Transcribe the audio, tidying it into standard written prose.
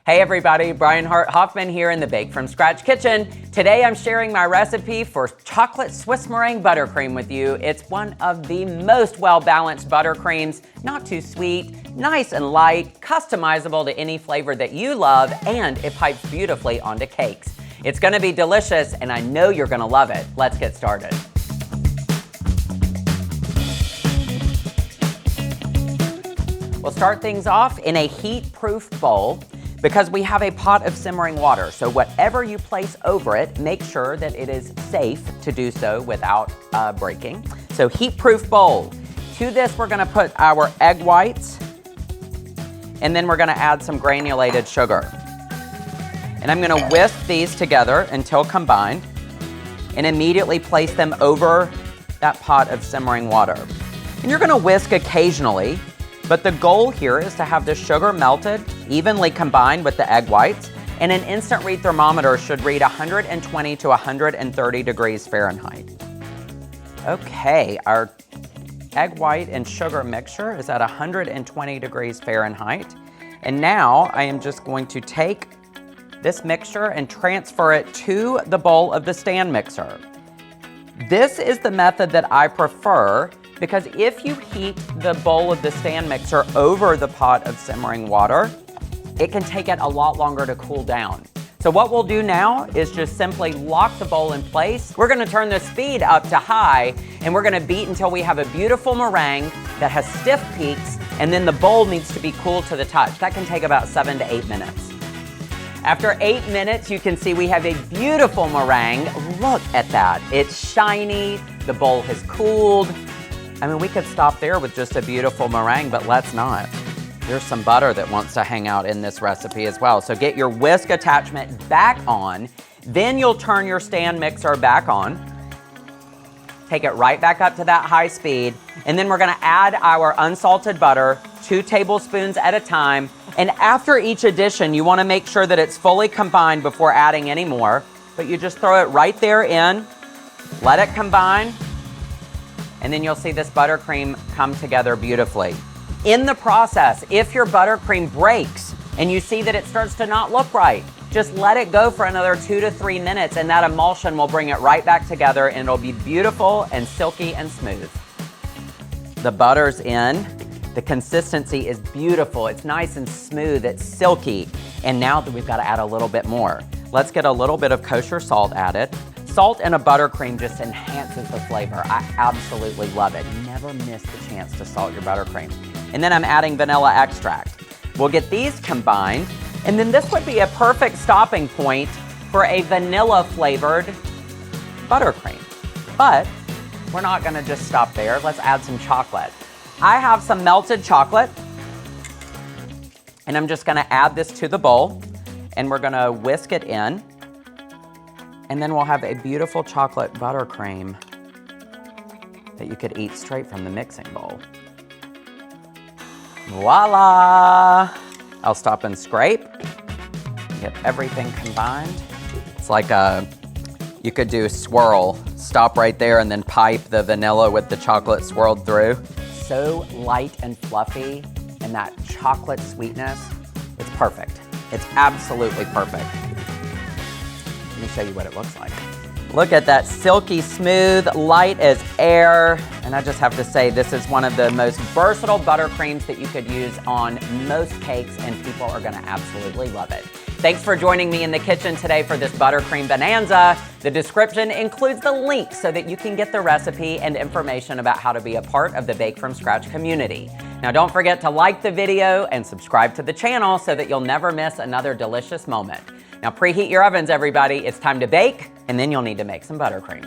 Hey everybody, Brian Hart Hoffman here in the Bake From Scratch kitchen. Today I'm sharing my recipe for chocolate Swiss meringue buttercream with you. It's one of the most well-balanced buttercreams, not too sweet, nice and light, customizable to any flavor that you love, and it pipes beautifully onto cakes. It's gonna be delicious and I know you're gonna love it. Let's get started. We'll start things off in a heat-proof bowl because we have a pot of simmering water. So whatever you place over it, make sure that it is safe to do so without breaking. So heat-proof bowl. To this, we're gonna put our egg whites, and then we're gonna add some granulated sugar. And I'm gonna whisk these together until combined, and immediately place them over that pot of simmering water. And you're gonna whisk occasionally, but the goal here is to have the sugar melted, evenly combined with the egg whites, and an instant read thermometer should read 120 to 130 degrees Fahrenheit. Okay, our egg white and sugar mixture is at 120 degrees Fahrenheit. And now I am just going to take this mixture and transfer it to the bowl of the stand mixer. This is the method that I prefer because if you heat the bowl of the stand mixer over the pot of simmering water, it can take it a lot longer to cool down. So what we'll do now is just simply lock the bowl in place. We're gonna turn the speed up to high, and we're gonna beat until we have a beautiful meringue that has stiff peaks, and then the bowl needs to be cool to the touch. That can take about 7 to 8 minutes. After 8 minutes, you can see we have a beautiful meringue. Look at that. It's shiny, the bowl has cooled. I mean, we could stop there with just a beautiful meringue, but let's not. There's some butter that wants to hang out in this recipe as well. So get your whisk attachment back on, then you'll turn your stand mixer back on, take it right back up to that high speed, and then we're gonna add our unsalted butter, 2 tablespoons at a time. And after each addition, you wanna make sure that it's fully combined before adding any more, but you just throw it right there in, let it combine, and then you'll see this buttercream come together beautifully. In the process, if your buttercream breaks and you see that it starts to not look right, just let it go for another 2 to 3 minutes and that emulsion will bring it right back together and it'll be beautiful and silky and smooth. The butter's in, the consistency is beautiful, it's nice and smooth, it's silky, and now that we've got to add a little bit more. Let's get a little bit of kosher salt added. Salt in a buttercream just enhances the flavor. I absolutely love it. Never miss the chance to salt your buttercream. And then I'm adding vanilla extract. We'll get these combined, and then this would be a perfect stopping point for a vanilla flavored buttercream. But we're not gonna just stop there. Let's add some chocolate. I have some melted chocolate, and I'm just gonna add this to the bowl, and we're gonna whisk it in. And then we'll have a beautiful chocolate buttercream that you could eat straight from the mixing bowl. Voila! I'll stop and scrape, get everything combined. It's like you could do swirl. Stop right there and then pipe the vanilla with the chocolate swirled through. So light and fluffy, and that chocolate sweetness, it's perfect. It's absolutely perfect. Let me show you what it looks like. Look at that silky smooth, light as air. And I just have to say, this is one of the most versatile buttercreams that you could use on most cakes, and people are gonna absolutely love it. Thanks for joining me in the kitchen today for this buttercream bonanza. The description includes the link so that you can get the recipe and information about how to be a part of the Bake From Scratch community. Now don't forget to like the video and subscribe to the channel so that you'll never miss another delicious moment. Now preheat your ovens, everybody. It's time to bake, and then you'll need to make some buttercream.